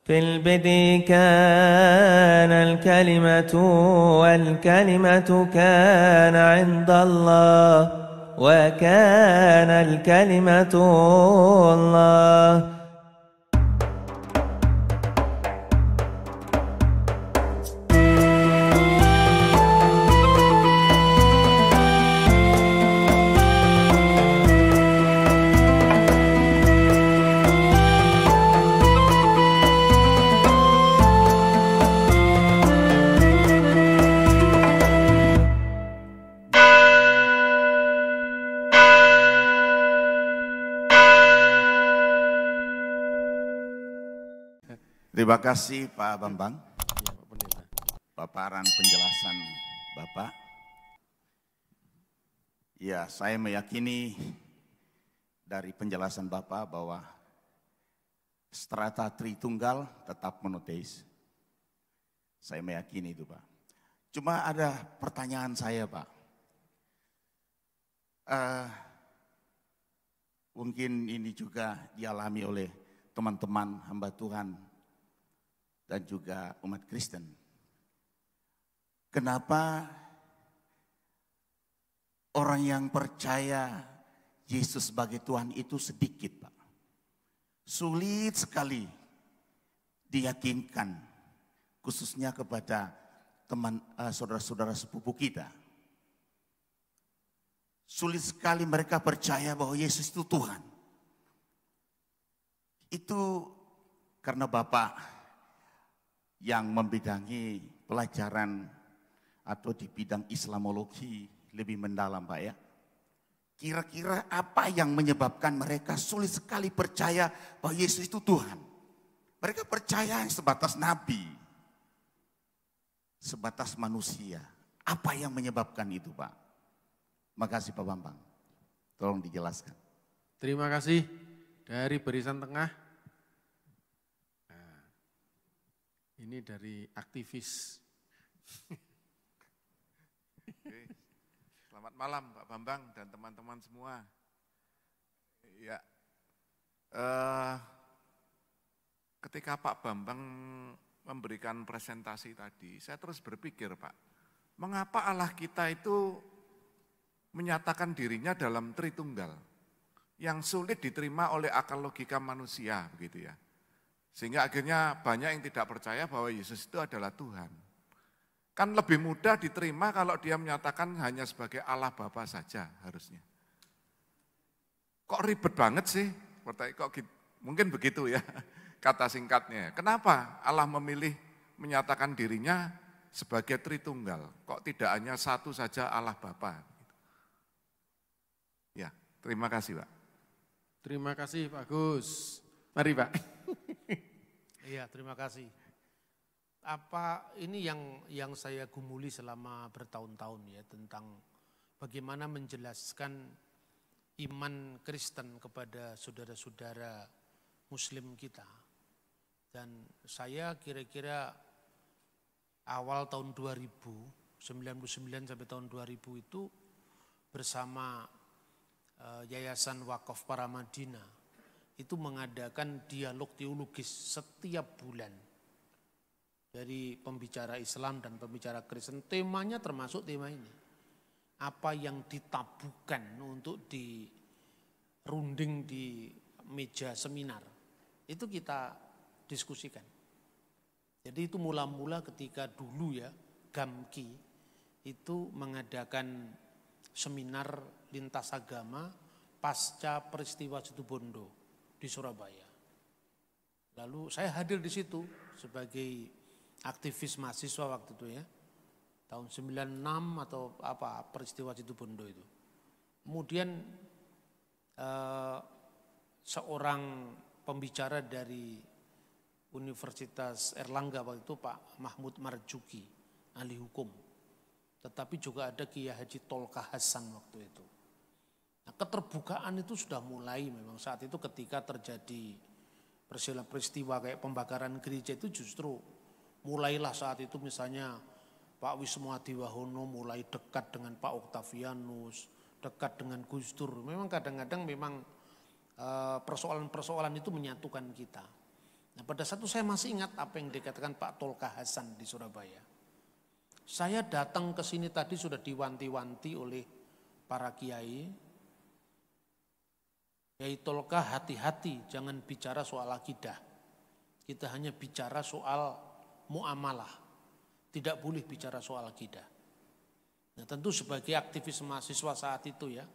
في البدء كان الكلمة والكلمة كان عند الله وكان الكلمة الله. Terima kasih Pak Bambang, paparan penjelasan Bapak. Ya, saya meyakini dari penjelasan Bapak bahwa strata Tritunggal tetap monoteis. Saya meyakini itu Pak. Cuma ada pertanyaan saya Pak. Mungkin ini juga dialami oleh teman-teman hamba Tuhan dan juga umat Kristen. Kenapa orang yang percaya Yesus sebagai Tuhan itu sedikit, Pak? Sulit sekali diyakinkan, khususnya kepada teman saudara-saudara sepupu kita. Sulit sekali mereka percaya bahwa Yesus itu Tuhan. Itu karena Bapak yang membidangi pelajaran atau di bidang Islamologi lebih mendalam Pak ya. Kira-kira apa yang menyebabkan mereka sulit sekali percaya bahwa Yesus itu Tuhan? Mereka percaya sebatas nabi, sebatas manusia. Apa yang menyebabkan itu Pak? Makasih Pak Bambang, tolong dijelaskan. Terima kasih dari barisan tengah. Ini dari aktivis. Oke. Selamat malam Pak Bambang dan teman-teman semua. Ya, ketika Pak Bambang memberikan presentasi tadi, saya terus berpikir Pak, mengapa Allah kita itu menyatakan dirinya dalam Tritunggal yang sulit diterima oleh akal logika manusia, begitu ya. Sehingga akhirnya banyak yang tidak percaya bahwa Yesus itu adalah Tuhan. Kan lebih mudah diterima kalau dia menyatakan hanya sebagai Allah Bapa saja harusnya. Kok ribet banget sih? Mungkin begitu ya kata singkatnya. Kenapa Allah memilih menyatakan dirinya sebagai Tritunggal? Kok tidak hanya satu saja Allah Bapa? Ya, terima kasih Pak. Terima kasih Pak Gus. Mari Pak. Iya, terima kasih. Apa ini yang saya gumuli selama bertahun-tahun ya tentang bagaimana menjelaskan iman Kristen kepada saudara-saudara Muslim kita. Dan saya kira-kira awal tahun 2000, 99 sampai tahun 2000 itu bersama Yayasan Wakaf Paramadina itu mengadakan dialog teologis setiap bulan dari pembicara Islam dan pembicara Kristen. Temanya termasuk tema ini. Apa yang ditabuhkan untuk dirunding di meja seminar, itu kita diskusikan. Jadi itu mula-mula ketika dulu ya, GAMKI itu mengadakan seminar lintas agama pasca peristiwa Situbondo di Surabaya. Lalu saya hadir di situ sebagai aktivis mahasiswa waktu itu ya. Tahun 96 atau apa peristiwa Situbondo itu. Kemudian seorang pembicara dari Universitas Erlangga waktu itu Pak Mahmud Marjuki, ahli hukum. Tetapi juga ada Kiai Haji Tolka Hasan waktu itu. Nah, keterbukaan itu sudah mulai memang saat itu ketika terjadi peristiwa kayak pembakaran gereja itu justru mulailah saat itu misalnya Pak Wisnu Adiwahono mulai dekat dengan Pak Octavianus, dekat dengan Gus Dur. Memang kadang-kadang memang persoalan-persoalan itu menyatukan kita. Nah, pada satu saya masih ingat apa yang dikatakan Pak Tolka Hasan di Surabaya. Saya datang ke sini tadi sudah diwanti-wanti oleh para kiai. Kiai Tolka, hati-hati jangan bicara soal akidah. Kita hanya bicara soal muamalah. Tidak boleh bicara soal akidah. Nah, tentu sebagai aktivis mahasiswa saat itu ya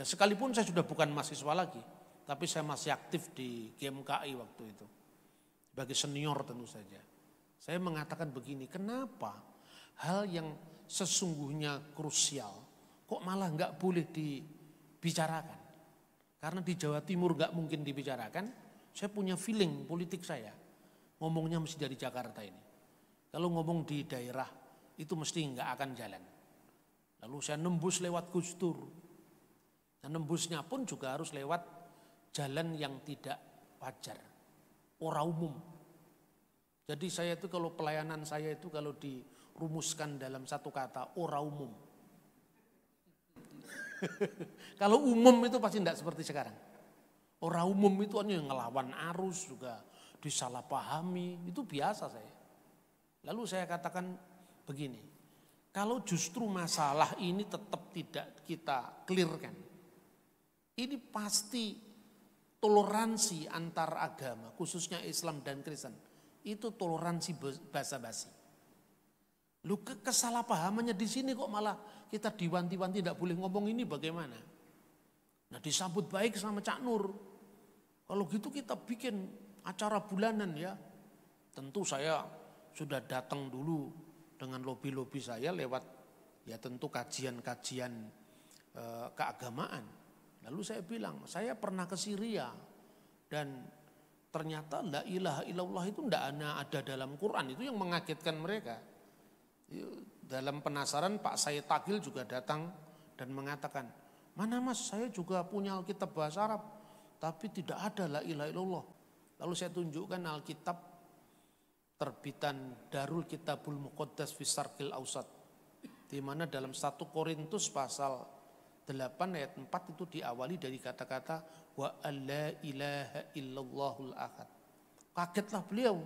sekalipun saya sudah bukan mahasiswa lagi, tapi saya masih aktif di GMKI waktu itu. Sebagai senior tentu saja. Saya mengatakan begini, kenapa hal yang sesungguhnya krusial kok malah nggak boleh dibicarakan? Karena di Jawa Timur nggak mungkin dibicarakan, saya punya feeling politik saya. Ngomongnya mesti dari Jakarta ini. Kalau ngomong di daerah itu mesti nggak akan jalan. Lalu saya nembus lewat Gus Dur. Dan nembusnya pun juga harus lewat jalan yang tidak wajar. Ora umum. Jadi saya itu kalau pelayanan saya itu kalau dirumuskan dalam satu kata, ora umum. Kalau umum itu pasti tidak seperti sekarang. Ora umum itu hanya ngelawan arus juga, disalahpahami, itu biasa saya. Lalu saya katakan begini, kalau justru masalah ini tetap tidak kita clearkan, ini pasti toleransi antar agama, khususnya Islam dan Kristen, itu toleransi basa-basi. Lu kesalahpahamannya di sini kok malah kita diwanti-wanti tidak boleh ngomong ini bagaimana? Nah, disambut baik sama Cak Nur. Kalau gitu kita bikin acara bulanan ya. Tentu saya sudah datang dulu dengan lobi-lobi saya lewat ya tentu kajian-kajian keagamaan. Lalu saya bilang, saya pernah ke Syria dan ternyata la ilaha illallah itu tidak ada dalam Quran. Itu yang mengagetkan mereka. Dalam penasaran Pak Said Tagil juga datang dan mengatakan, mana mas saya juga punya Alkitab bahasa Arab. Tapi tidak ada la ilaha illallah. Lalu saya tunjukkan Alkitab terbitan Darul Kitabul Muqaddas fi Syarqil Ausat. Di mana dalam 1 Korintus pasal 8 ayat 4 itu diawali dari kata-kata wa alla ilaha illallahul ahad. Kagetlah beliau.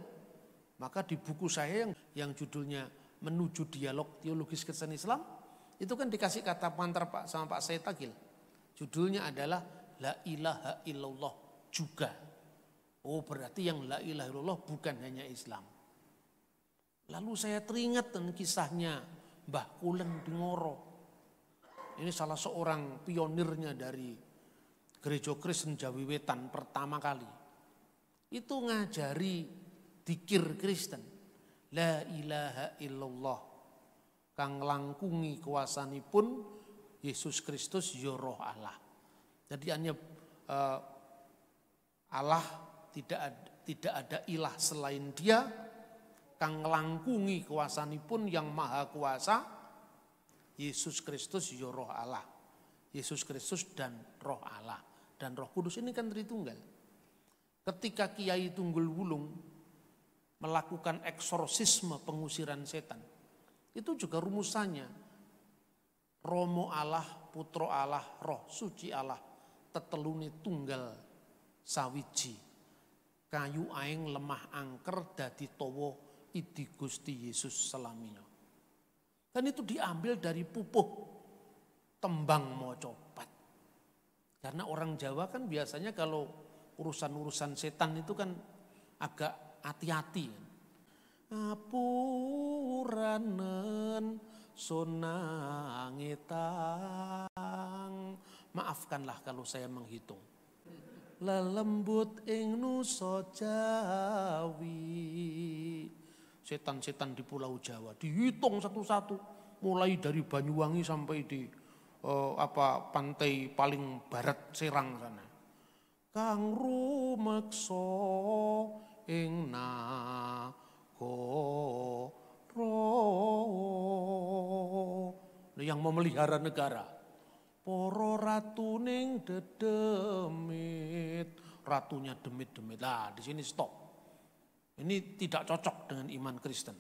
Maka di buku saya yang judulnya Menuju Dialog Teologis Kristen Islam, itu kan dikasih kata pengantar sama Pak Said Tagil. Judulnya adalah La ilaha illallah juga. Oh, berarti yang la ilaha illallah bukan hanya Islam. Lalu saya teringat dengan kisahnya Mbah Kuleng di Ngoro. Ini salah seorang pionirnya dari Gereja Kristen Jawi Wetan pertama kali. Itu ngajari dzikir Kristen. La ilaha illallah. Kang langkungi kuasanipun Yesus Kristus ya roh Allah. Jadi hanya Allah tidak ada ilah selain Dia. Kang langkungi kuasanipun yang maha kuasa. Yesus Kristus ya roh Allah. Yesus Kristus dan roh Allah. Dan Roh Kudus ini kan Tritunggal. Ketika Kiai Tunggul Wulung melakukan eksorsisme pengusiran setan, itu juga rumusannya Romo Allah, Putro Allah, Roh Suci Allah, tetelune tunggal sawiji, kayu aing lemah angker dadi towo idi Gusti Yesus selaminya. Dan itu diambil dari pupuh tembang mocopat. Karena orang Jawa kan biasanya kalau urusan-urusan setan itu kan agak hati-hati. Ngapuranen sonangetang. Maafkanlah kalau saya menghitung. Lelembut ing nusa Jawi. Setan-setan di Pulau Jawa dihitung satu-satu, mulai dari Banyuwangi sampai di pantai paling barat Serang sana. Kang rumeksa ing nagara. Yang memelihara negara. Para ratu ning dedemit, ratunya demit-demit. Lah, di sini stop. Ini tidak cocok dengan iman Kristen.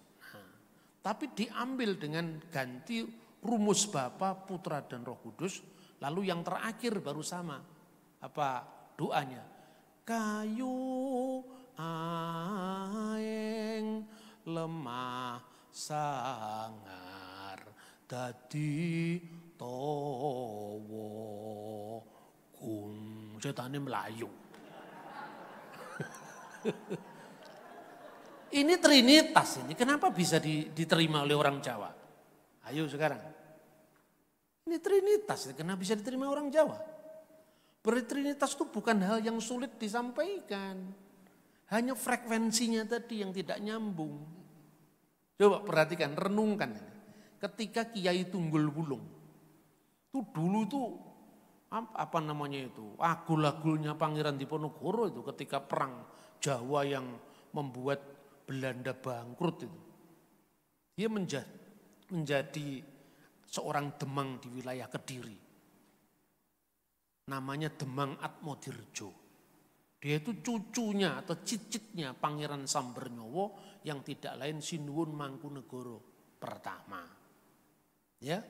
Tapi diambil dengan ganti rumus Bapa, Putra dan Roh Kudus. Lalu yang terakhir baru sama. Apa doanya? Kayu aing lemah sangar dadi tawa gung setane melayu. Ini trinitas ini, kenapa bisa diterima oleh orang Jawa? Ayo sekarang. Ini trinitas, kenapa bisa diterima orang Jawa? Bertrinitas itu bukan hal yang sulit disampaikan. Hanya frekuensinya tadi yang tidak nyambung. Coba perhatikan, renungkan. Ketika Kiai Tunggul Wulung, itu dulu itu apa namanya itu, agul-agulnya Pangeran Diponegoro itu ketika perang Jawa yang membuat Belanda bangkrut itu. Dia menjadi seorang Demang di wilayah Kediri. Namanya Demang Atmodirjo. Dia itu cucunya atau cicitnya Pangeran Sambernyowo yang tidak lain Sinuwun Mangkunegoro pertama. Ya.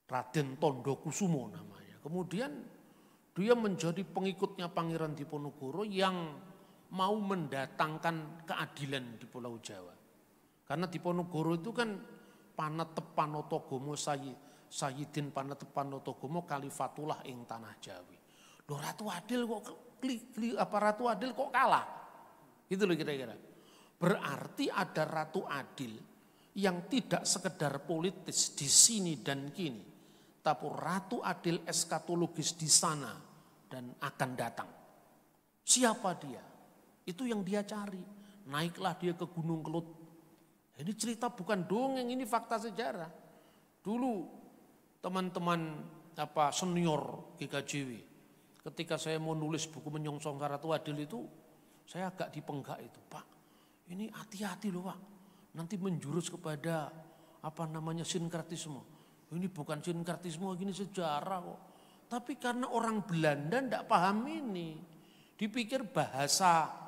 Raden Tondokusumo namanya. Kemudian dia menjadi pengikutnya Pangeran Diponegoro yang mau mendatangkan keadilan di Pulau Jawa. Karena Diponegoro itu kan Panatepanotogomo Sayyidin Panatepanotogomo Kalifatullah ing tanah Jawi. Loh Ratu Adil kok kalah? Gitu loh kira-kira. Berarti ada Ratu Adil yang tidak sekedar politis di sini dan kini, tapi Ratu Adil eskatologis di sana dan akan datang. Siapa dia? Itu yang dia cari. Naiklah dia ke Gunung Kelut. Ini cerita bukan dongeng, ini fakta sejarah. Dulu teman-teman senior GKJW, ketika saya mau nulis buku Menyongsong Ratu Adil itu, saya agak dipenggak itu, Pak. Ini hati-hati loh Pak. Nanti menjurus kepada sinkretisme. Ini bukan sinkretisme, ini sejarah kok. Tapi karena orang Belanda tidak paham ini. Dipikir bahasa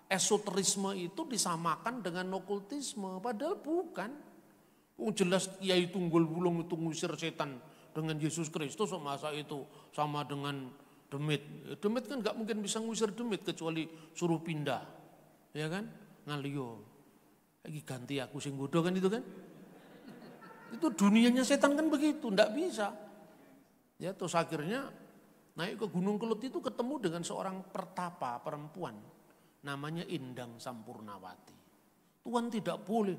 esoterisme itu disamakan dengan okultisme. Padahal bukan. Jelas Kiai Tunggul Wulung itu ngusir setan dengan Yesus Kristus. Masa itu sama dengan demit. Demit kan gak mungkin bisa ngusir demit kecuali suruh pindah. Ya kan? Ngaliyo. Lagi ganti aku sing godo kan itu kan. Itu dunianya setan kan begitu, ndak bisa. Ya terus akhirnya naik ke Gunung Kelut itu ketemu dengan seorang pertapa perempuan. Namanya Indang Sampurnawati. Tuhan tidak boleh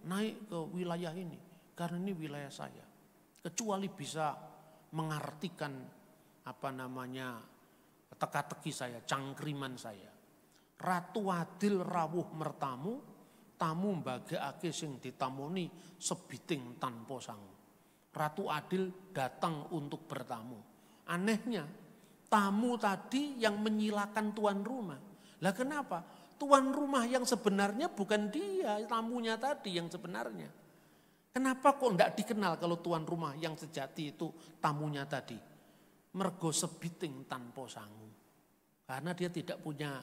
naik ke wilayah ini karena ini wilayah saya. Kecuali bisa mengartikan teka-teki saya, cangkriman saya. Ratu Adil rawuh mertamu, tamu mbagekake sing ditamoni sebiting tanpa sangu. Ratu Adil datang untuk bertamu. Anehnya, tamu tadi yang menyilakan tuan rumah. Lah kenapa? Tuan rumah yang sebenarnya bukan dia, tamunya tadi yang sebenarnya. Kenapa kok enggak dikenal kalau tuan rumah yang sejati itu tamunya tadi? Mergo sebiting tanpa sangu. Karena dia tidak punya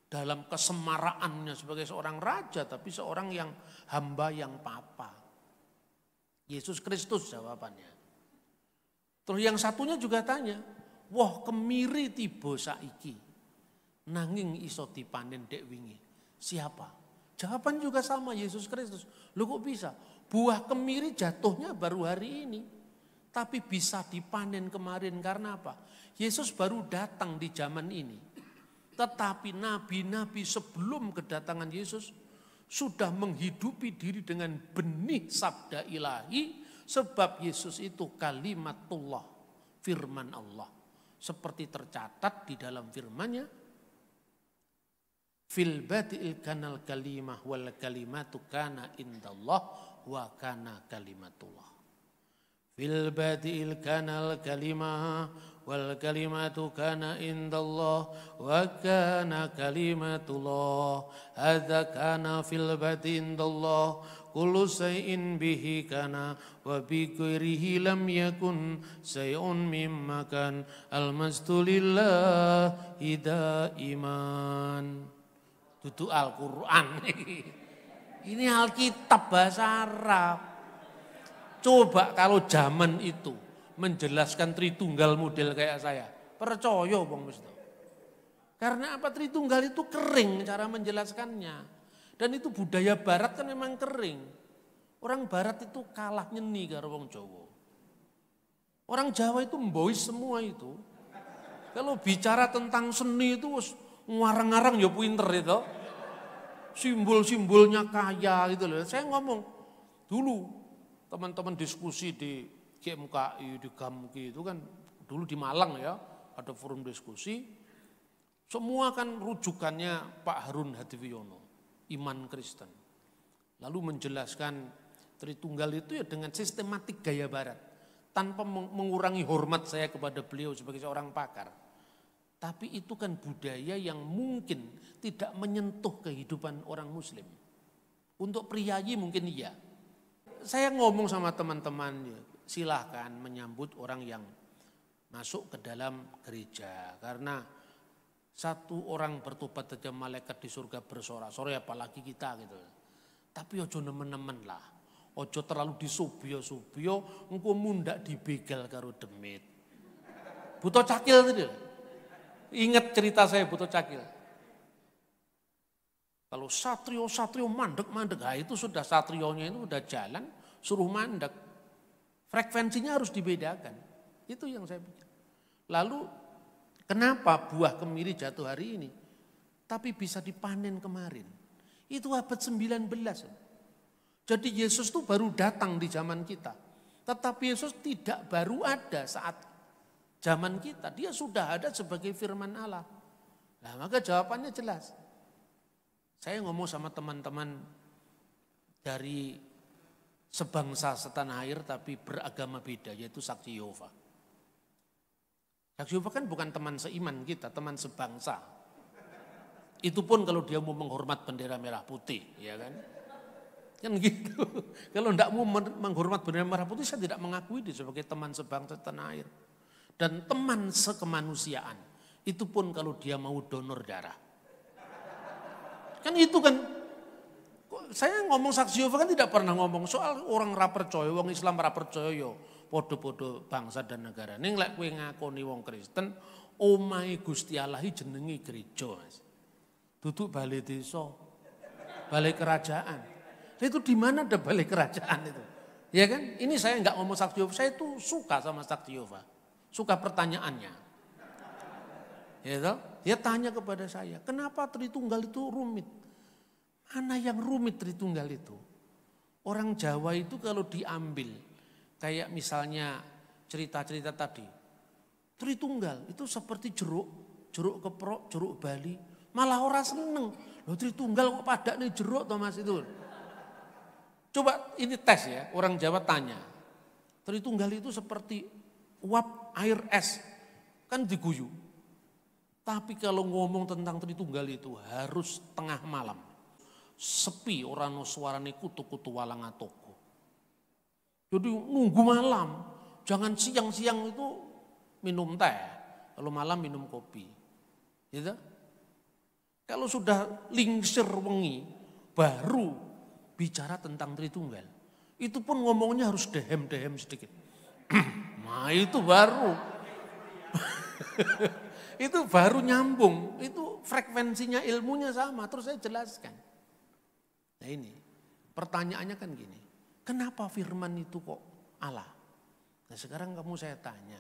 dalam kesemaraannya sebagai seorang raja, tapi seorang yang hamba yang papa. Yesus Kristus jawabannya. Terus yang satunya juga tanya, wah kemiri tiba saiki, nanging iso dipanen dek wingi. Siapa? Jawaban juga sama Yesus Kristus. Loh kok bisa? Buah kemiri jatuhnya baru hari ini. Tapi bisa dipanen kemarin karena apa? Yesus baru datang di zaman ini. Tetapi nabi-nabi sebelum kedatangan Yesus sudah menghidupi diri dengan benih sabda ilahi. Sebab Yesus itu kalimatullah, firman Allah. Seperti tercatat di dalam firman-Nya. Fil badi'il kanal kalimah wal kalimatu kana indallah wa kana kalimatullah. Fil badi'il kanal kalimah wal kalimatu kana indallah wa kana kalimatullah. Hadza kana fil badi indallah kullu shay'in bihi kana wa bi ghairihi lam yakun shay'un mimma kan almastulillahi daiman. Dudu Al-Quran. Ini Alkitab bahasa Arab. Coba kalau zaman itu menjelaskan Tritunggal model kayak saya. Percaya Bang Musto. Karena apa? Tritunggal itu kering cara menjelaskannya. Dan itu budaya barat kan memang kering. Orang barat itu kalah nyeni karo wong Jawa. Orang Jawa itu mbois semua itu. Kalau bicara tentang seni itu ngarang-ngarang ya pinter itu. Simbol-simbolnya kaya gitu loh. Saya ngomong dulu teman-teman diskusi di GMKI, di GAMKI itu kan dulu di Malang ya, ada forum diskusi. Semua kan rujukannya Pak Harun Hadiwiono, iman Kristen. Lalu menjelaskan Tritunggal itu ya dengan sistematik gaya barat. Tanpa mengurangi hormat saya kepada beliau sebagai seorang pakar. Tapi itu kan budaya yang mungkin tidak menyentuh kehidupan orang muslim. Untuk priayi mungkin iya. Saya ngomong sama teman-teman, silahkan menyambut orang yang masuk ke dalam gereja. Karena satu orang bertobat saja malaikat di surga bersorak-sorai, apalagi kita gitu. Tapi ojo nemen-nemen lah. Ojo terlalu disubyo-subyo, engko mundak dibegal karo demit. Buto Cakil tadi. Ingat cerita saya Buto Cakil. Kalau satrio mandek-mandek, nah itu sudah satrionya itu udah jalan, suruh mandek. Frekuensinya harus dibedakan. Itu yang saya pikir. Lalu kenapa buah kemiri jatuh hari ini, tapi bisa dipanen kemarin? Itu abad 19. Jadi Yesus itu baru datang di zaman kita. Tetapi Yesus tidak baru ada saat zaman kita. Dia sudah ada sebagai firman Allah. Nah maka jawabannya jelas. Saya ngomong sama teman-teman dari sebangsa setanah air tapi beragama beda, yaitu Saksi Yehova. Saksi Yehova kan bukan teman seiman kita, teman sebangsa. Itu pun kalau dia mau menghormat bendera merah putih, ya kan? Kan gitu. Kalau tidak mau menghormat bendera merah putih, saya tidak mengakui dia sebagai teman sebangsa tanah air. Dan teman sekemanusiaan. Itu pun kalau dia mau donor darah. Kan itu kan. Saya ngomong Saksi Yehova kan tidak pernah ngomong soal orang ra percaya, wong Islam ra percaya yo podo-podo bangsa dan negara. Ning lek kowe ngakoni wong Kristen, omahe Gusti Allah jenenge gereja, Mas. Duduk balai desa, balai kerajaan. Itu di mana ada balai kerajaan itu? Ya kan? Ini saya enggak ngomong Saksi Yehova, saya itu suka sama Saksi Yehova. Suka pertanyaannya. Ya toh? Dia tanya kepada saya, kenapa Tritunggal itu rumit? Mana yang rumit Tritunggal itu? Orang Jawa itu kalau diambil, kayak misalnya cerita-cerita tadi. Tritunggal itu seperti jeruk keprok, jeruk Bali. Malah orang seneng. Loh Tritunggal kok padak nih jeruk toh Mas itu. Coba ini tes ya, orang Jawa tanya. Tritunggal itu seperti uap air es, kan diguyu. Tapi kalau ngomong tentang Tritunggal itu harus tengah malam. Sepi orang no suarane kutu-kutu walang atoko. Jadi nunggu malam, jangan siang-siang itu minum teh, kalau malam minum kopi. Gitu? Kalau sudah lingsir wengi, baru bicara tentang Tritunggal. Itu pun ngomongnya harus dehem-dehem sedikit. Nah itu baru. Itu baru nyambung, itu frekuensinya ilmunya sama, terus saya jelaskan. Nah ini, pertanyaannya kan gini, kenapa firman itu kok Allah? Nah sekarang kamu saya tanya,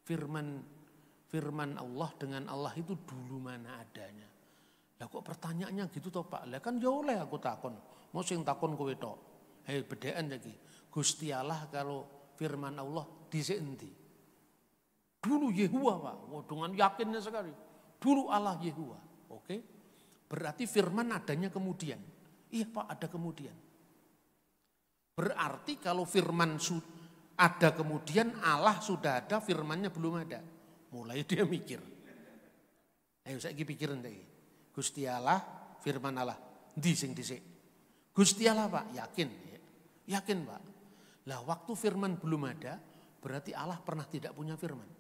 firman Allah dengan Allah itu dulu mana adanya? Lah kok pertanyaannya gitu toh Pak? Lah kan ya oleh aku takon, mau sing takon kowe tok. Hei bedaan lagi, Gusti Allah kalau firman Allah dhisik endi? Dulu Yehuwa Pak, dengan yakinnya sekali. Dulu Allah Yehuwa, oke? Berarti firman adanya kemudian. Iya Pak, ada kemudian. Berarti kalau firman ada kemudian, Allah sudah ada, firmannya belum ada. Mulai dia mikir. Ayo saya pikirin deh. Gusti Allah, firman Allah, dising. Gusti Allah Pak, yakin? Yakin Pak. Lah waktu firman belum ada, berarti Allah pernah tidak punya firman.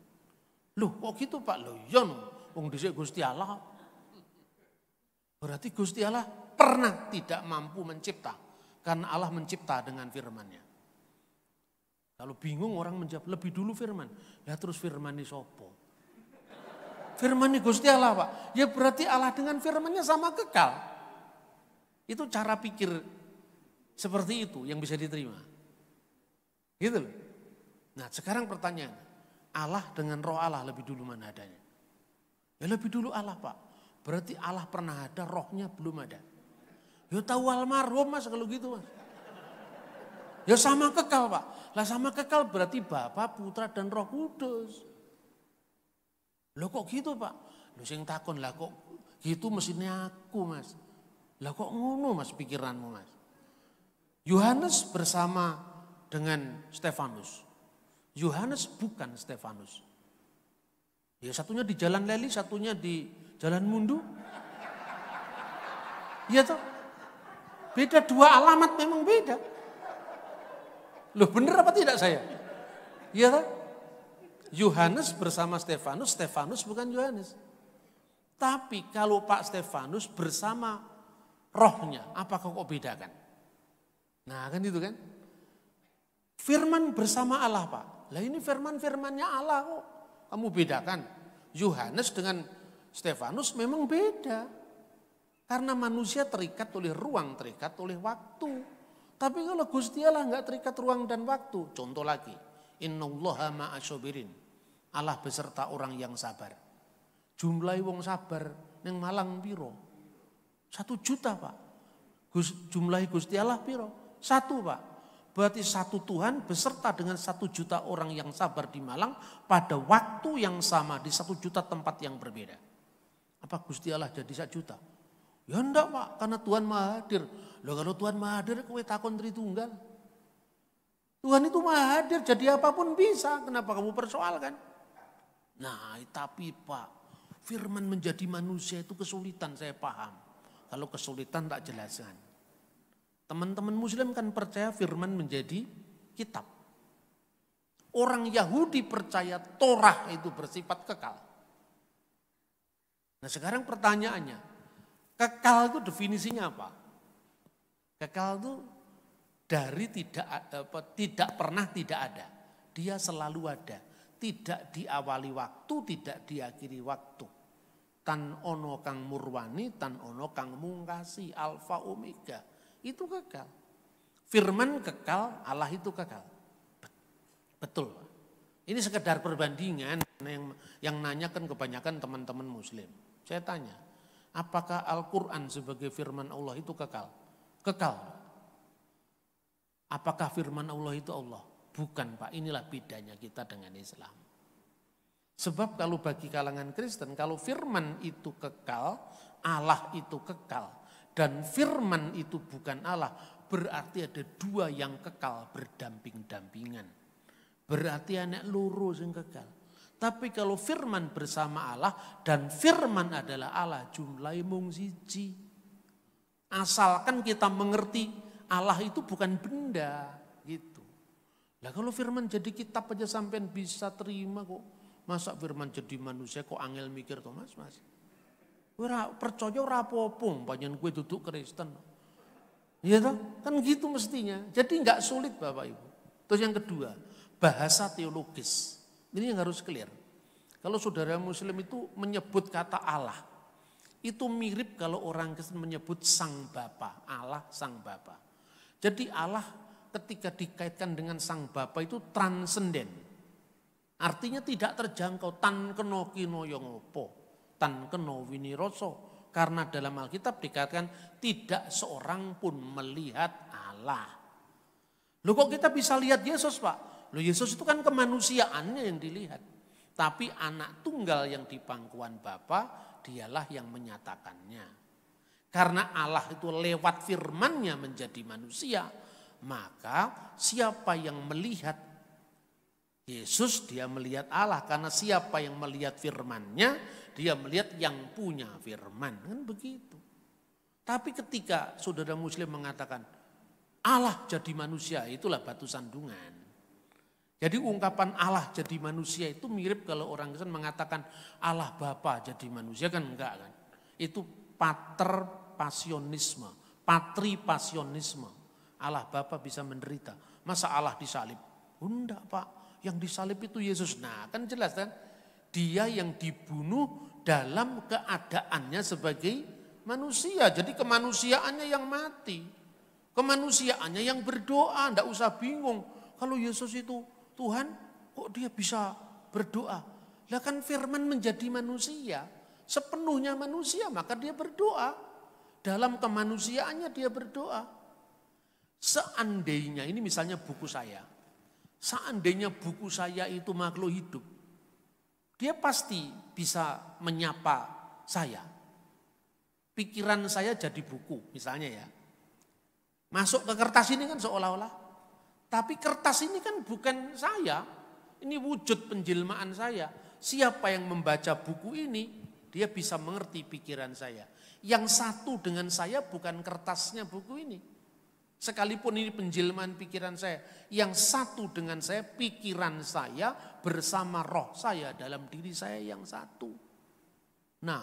Loh kok gitu Pak? Loh iya wong dhisik Gusti Allah. Berarti Gusti Allah pernah tidak mampu mencipta. Karena Allah mencipta dengan firman-Nya. Kalau bingung orang menjawab lebih dulu firman. Ya terus firman ini sopo. Firman Gusti Allah Pak. Ya berarti Allah dengan firmannya sama kekal. Itu cara pikir seperti itu yang bisa diterima. Gitu loh. Nah sekarang pertanyaan, Allah dengan roh Allah lebih dulu mana adanya? Ya lebih dulu Allah Pak. Berarti Allah pernah ada, rohnya belum ada. Ya tahu almarhum Mas kalau gitu Mas. Ya sama kekal Pak. Lah sama kekal berarti Bapa, Putra dan Roh Kudus. Loh kok gitu Pak? Loh sing takon lah kok gitu mesinnya aku Mas. Lah kok ngono Mas pikiranmu Mas? Yohanes bersama dengan Stefanus. Yohanes bukan Stefanus. Ya satunya di Jalan Leli, satunya di Jalan Mundu. Iya toh? Beda, dua alamat memang beda. Loh bener apa tidak saya? Iya toh? Yohanes bersama Stefanus, Stefanus bukan Yohanes. Tapi kalau Pak Stefanus bersama rohnya, apakah kok bedakan? Nah kan itu kan. Firman bersama Allah Pak. Lah ini firmannya Allah kok. Kamu bedakan. Yohanes dengan Stefanus memang beda. Karena manusia terikat oleh ruang, terikat oleh waktu. Tapi kalau Gusti Allah enggak terikat ruang dan waktu. Contoh lagi. Innallaha ma'asyabirin. Allah beserta orang yang sabar. Jumlah wong sabar yang Malang piro? 1 juta Pak. Jumlah Gusti Allah piro? 1 Pak. Berarti 1 Tuhan beserta dengan 1 juta orang yang sabar di Malang pada waktu yang sama di 1 juta tempat yang berbeda. Apa Gusti Allah jadi 1 juta? Ya enggak Pak, karena Tuhan Maha Hadir. Loh kalau Tuhan Maha Hadir kowe takon Tritunggal. Tuhan itu Maha Hadir, jadi apapun bisa. Kenapa kamu persoalkan? Nah, tapi Pak, firman menjadi manusia itu kesulitan, saya paham. Kalau kesulitan tak jelaskan. Teman-teman Muslim kan percaya firman menjadi kitab. Orang Yahudi percaya Torah itu bersifat kekal. Nah sekarang pertanyaannya, kekal itu definisinya apa? Kekal itu dari tidak pernah tidak ada. Dia selalu ada. Tidak diawali waktu, tidak diakhiri waktu. Tan ono kang murwani, tan ono kang mungkasi, alfa omega. Itu kekal. Firman kekal, Allah itu kekal. Betul. Ini sekedar perbandingan yang nanyakan kebanyakan teman-teman Muslim. Saya tanya, apakah Al-Quran sebagai firman Allah itu kekal? Kekal. Apakah firman Allah itu Allah? Bukan Pak, inilah bedanya kita dengan Islam. Sebab kalau bagi kalangan Kristen, kalau firman itu kekal, Allah itu kekal. Dan firman itu bukan Allah, berarti ada 2 yang kekal berdamping-dampingan. Berarti anak loro yang kekal. Tapi kalau firman bersama Allah dan firman adalah Allah, jumlahnya mung siji. Asalkan kita mengerti Allah itu bukan benda gitu. Lah kalau firman jadi kitab aja sampean bisa terima kok. Masa firman jadi manusia kok angel mikir toh Mas? Ora percaya ora apa-apa panjenengan kowe duduk Kristen. Iya toh? Kan gitu mestinya. Jadi enggak sulit Bapak Ibu. Terus yang kedua, bahasa teologis. Ini yang harus clear. Kalau saudara Muslim itu menyebut kata Allah, itu mirip kalau orang Kristen menyebut Sang Bapa, Allah Sang Bapa. Jadi Allah ketika dikaitkan dengan Sang Bapa itu transenden. Artinya tidak terjangkau, tan keno kino yongopo, tan keno winiroso. Karena dalam Alkitab dikatakan tidak seorang pun melihat Allah. Loh kok kita bisa lihat Yesus Pak? Loh Yesus itu kan kemanusiaannya yang dilihat. Tapi anak tunggal yang di pangkuan Bapa, dialah yang menyatakannya. Karena Allah itu lewat firman-Nya menjadi manusia, maka siapa yang melihat Yesus dia melihat Allah. Karena siapa yang melihat firman-Nya, dia melihat yang punya firman. Kan begitu. Tapi ketika saudara Muslim mengatakan Allah jadi manusia, itulah batu sandungan. Jadi ungkapan Allah jadi manusia itu mirip kalau orang Kristen mengatakan Allah Bapa jadi manusia, kan enggak kan. Itu paterpasionisme, patripasionisme. Allah Bapa bisa menderita. Masa Allah disalib? Enggak Pak, yang disalib itu Yesus. Nah kan jelas kan, dia yang dibunuh dalam keadaannya sebagai manusia. Jadi kemanusiaannya yang mati. Kemanusiaannya yang berdoa, enggak usah bingung. Kalau Yesus itu Tuhan, kok dia bisa berdoa? Lah kan firman menjadi manusia, sepenuhnya manusia, maka dia berdoa. Dalam kemanusiaannya dia berdoa. Seandainya, ini misalnya buku saya. Seandainya buku saya itu makhluk hidup, dia pasti bisa menyapa saya. Pikiran saya jadi buku misalnya ya. Masuk ke kertas ini kan seolah-olah. Tapi kertas ini kan bukan saya. Ini wujud penjelmaan saya. Siapa yang membaca buku ini, dia bisa mengerti pikiran saya. Yang satu dengan saya bukan kertasnya buku ini. Sekalipun ini penjelmaan pikiran saya, yang satu dengan saya, pikiran saya bersama roh saya dalam diri saya yang satu. Nah,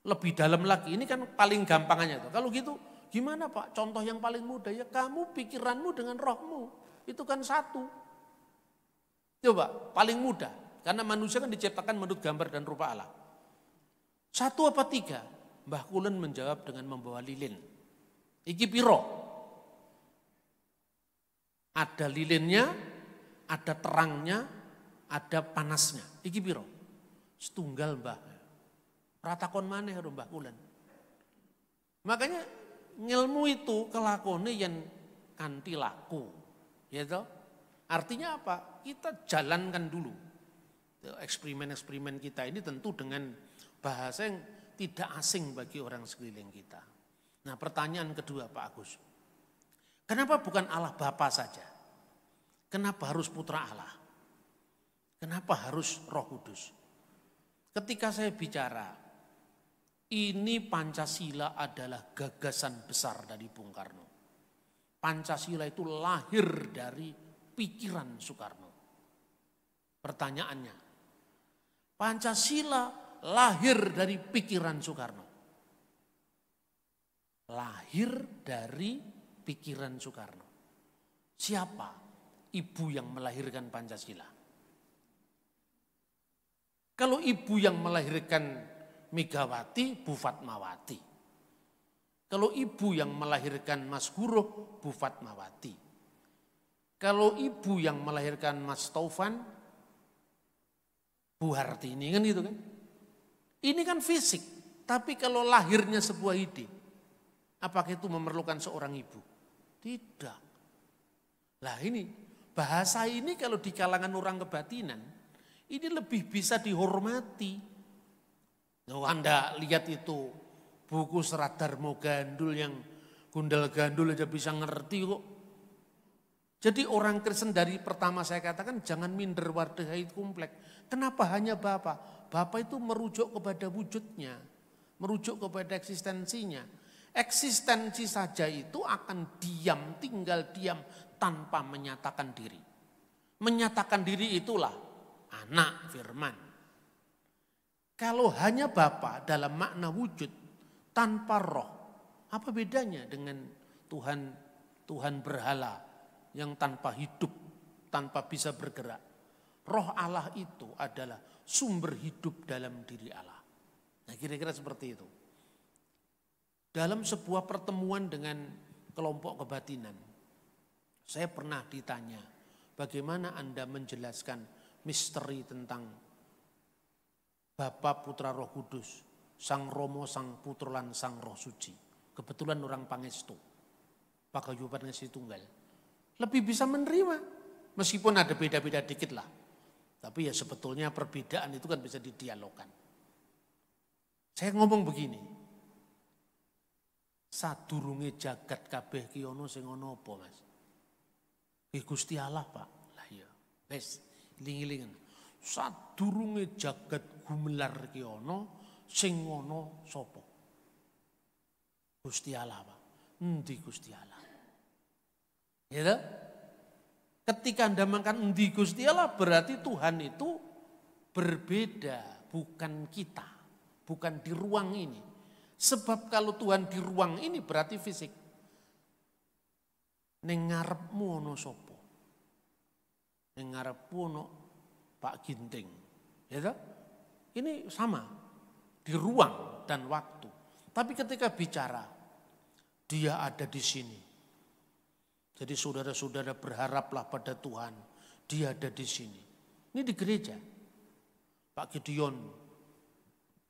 lebih dalam lagi, ini kan paling gampangnya tuh. Kalau gitu, gimana Pak? Contoh yang paling mudah ya, kamu pikiranmu dengan rohmu, itu kan satu. Coba, paling mudah, karena manusia kan diciptakan menurut gambar dan rupa Allah. Satu apa tiga? Mbah Kulen menjawab dengan membawa lilin. Iki piro? Ada lilinnya, ada terangnya, ada panasnya. Iki piro? Setunggal Mbah. Ratakon maneh karo Mbah Kulen. Makanya ngilmu itu kelakone yang kanthi laku. Ya toh? Artinya apa? Kita jalankan dulu. Eksperimen-eksperimen kita ini tentu dengan bahasa yang tidak asing bagi orang sekeliling kita. Nah, pertanyaan kedua Pak Agus. Kenapa bukan Allah Bapa saja? Kenapa harus Putra Allah? Kenapa harus Roh Kudus? Ketika saya bicara, ini Pancasila adalah gagasan besar dari Bung Karno. Pancasila itu lahir dari pikiran Soekarno. Pertanyaannya, Pancasila lahir dari pikiran Soekarno. Lahir dari pikiran Soekarno. Siapa ibu yang melahirkan Pancasila? Kalau ibu yang melahirkan Megawati, Bu Fatmawati. Kalau ibu yang melahirkan Mas Guruh, Bu Fatmawati. Kalau ibu yang melahirkan Mas Taufan, Bu Hartini, kan gitu kan? Ini kan fisik, tapi kalau lahirnya sebuah ide, apakah itu memerlukan seorang ibu? Tidak. Lah ini, bahasa ini kalau di kalangan orang kebatinan, ini lebih bisa dihormati. Nah, Anda lihat itu buku Serat Darmo Gandul yang Gundal Gandul aja bisa ngerti kok. Jadi orang Kristen dari pertama saya katakan jangan minder wardahait komplek. Kenapa hanya Bapak? Bapak itu merujuk kepada wujudnya, merujuk kepada eksistensinya. Eksistensi saja itu akan diam, tinggal diam tanpa menyatakan diri. Menyatakan diri itulah anak firman. Kalau hanya Bapa dalam makna wujud tanpa roh, apa bedanya dengan Tuhan berhala yang tanpa hidup, tanpa bisa bergerak? Roh Allah itu adalah sumber hidup dalam diri Allah. Nah, kira-kira seperti itu. Dalam sebuah pertemuan dengan kelompok kebatinan, saya pernah ditanya, bagaimana Anda menjelaskan misteri tentang Bapa, Putra, Roh Kudus, Sang Romo, Sang Putra, lan Sang Roh Suci. Kebetulan orang Pangestu, Pagayuban Ngesi Tunggal. Lebih bisa menerima, meskipun ada beda-beda dikit lah. Tapi ya sebetulnya perbedaan itu kan bisa didialogkan. Saya ngomong begini, sadurunge jagat kabeh ki ana sing ana apa, Mas? Gusti Allah, Pak. Lah iya. Wis, iling-ilingan. Sadurunge jagat gumelar ki ana sing ana sapa? Gusti Allah, Pak. Endi Gusti Allah? Ya, ketika Anda makan endi Gusti Allah berarti Tuhan itu berbeda, bukan kita, bukan di ruang ini. Sebab kalau Tuhan di ruang ini berarti fisik. Ning ngarepmu ana sapa? Ning ngarepmu ana Pak Ginting. Ya toh? Ini sama. di ruang dan waktu. Tapi ketika bicara, dia ada di sini. Jadi saudara-saudara berharaplah pada Tuhan, dia ada di sini. Ini di gereja. Pak Gideon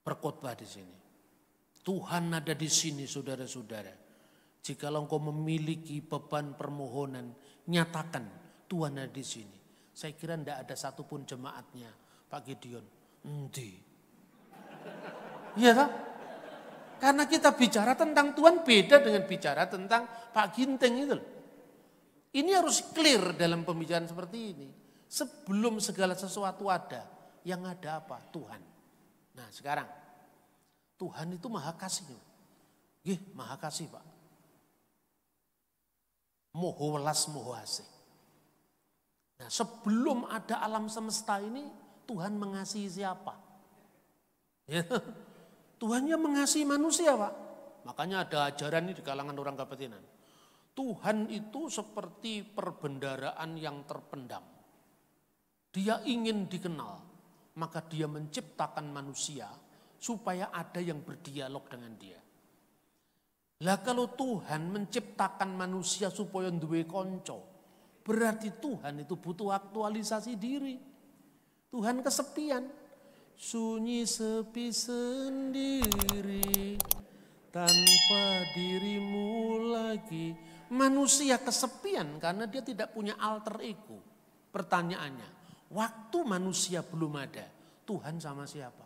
berkhotbah di sini. Tuhan ada di sini saudara-saudara. Jikalau engkau memiliki beban permohonan, nyatakan Tuhan ada di sini. Saya kira tidak ada satupun jemaatnya Pak Gideon. Iya tak? Karena kita bicara tentang Tuhan beda dengan bicara tentang Pak Ginting itu. Ini harus clear dalam pembicaraan seperti ini. Sebelum segala sesuatu ada, yang ada apa? Tuhan. Nah sekarang, Tuhan itu maha kasih. Maha kasih Pak. Moho welas moho asih. Nah sebelum ada alam semesta ini, Tuhan mengasihi siapa? Ya. Tuhan yang mengasihi manusia Pak. Makanya ada ajaran ini di kalangan orang Kabatinan. Tuhan itu seperti perbendaraan yang terpendam. Dia ingin dikenal, maka dia menciptakan manusia supaya ada yang berdialog dengan dia. Lah kalau Tuhan menciptakan manusia supaya duwe konco, berarti Tuhan itu butuh aktualisasi diri. Tuhan kesepian. Sunyi sepi sendiri tanpa dirimu lagi. Manusia kesepian karena dia tidak punya alter ego. Pertanyaannya, waktu manusia belum ada, Tuhan sama siapa?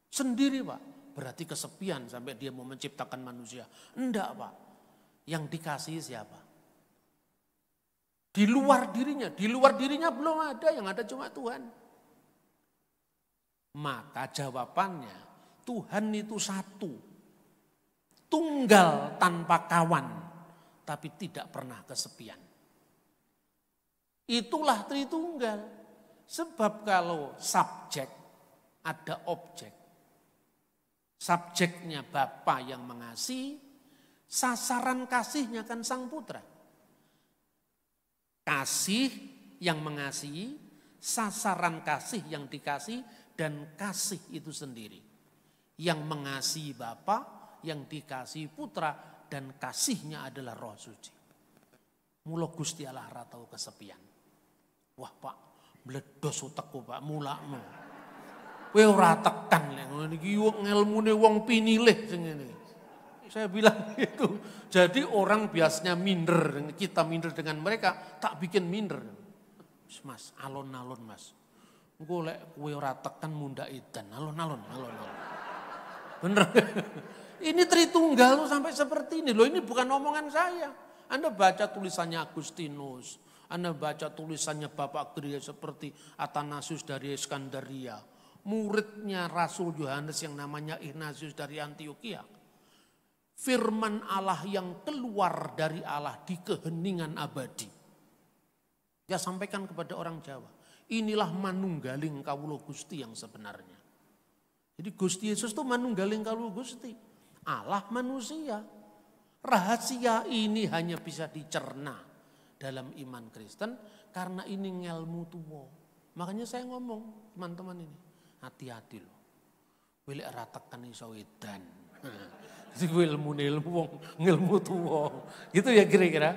Sendiri Pak. Berarti kesepian sampai dia mau menciptakan manusia. Enggak Pak. Yang dikasihi siapa? Di luar dirinya belum ada, yang ada cuma Tuhan. Maka jawabannya, Tuhan itu satu, tunggal tanpa kawan, tapi tidak pernah kesepian. Itulah Tritunggal. Sebab kalau subjek, ada objek. Subjeknya Bapa yang mengasihi, sasaran kasihnya kan Sang Putra. Kasih yang mengasihi, sasaran kasih yang dikasih, dan kasih itu sendiri. Yang mengasihi Bapa, yang dikasihi Putra, dan kasihnya adalah Roh Suci. Mula Gusti Allah ora tau kesepian. Wah Pak, meledos utekku Pak, mulakmu. Kowe ora tekan lek ngene iki ngelmune wong pinilih sing ngene. Saya bilang gitu. Jadi orang biasanya minder, kita minder dengan mereka, tak bikin minder. Mas, alon-alon Mas. Engko lek kowe ora tekan mundak edan, alon-alon. Bener. Ini Tritunggal loh sampai seperti ini loh, ini bukan omongan saya. Anda baca tulisannya Agustinus, Anda baca tulisannya Bapak Gereja seperti Athanasius dari Iskandaria, muridnya Rasul Yohanes yang namanya Ignatius dari Antioquia. Firman Allah yang keluar dari Allah di keheningan abadi. Dia sampaikan kepada orang Jawa. Inilah manunggaling kawula Gusti yang sebenarnya. Jadi Gusti Yesus itu manunggaling kawula Gusti. Allah manusia. Rahasia ini hanya bisa dicerna dalam iman Kristen karena ini ngelmu tua. Makanya saya ngomong teman-teman ini, hati-hati loh. Wilek ratekan iso edan. Jadi ilmu wong ngelmu tua. Gitu ya kira-kira.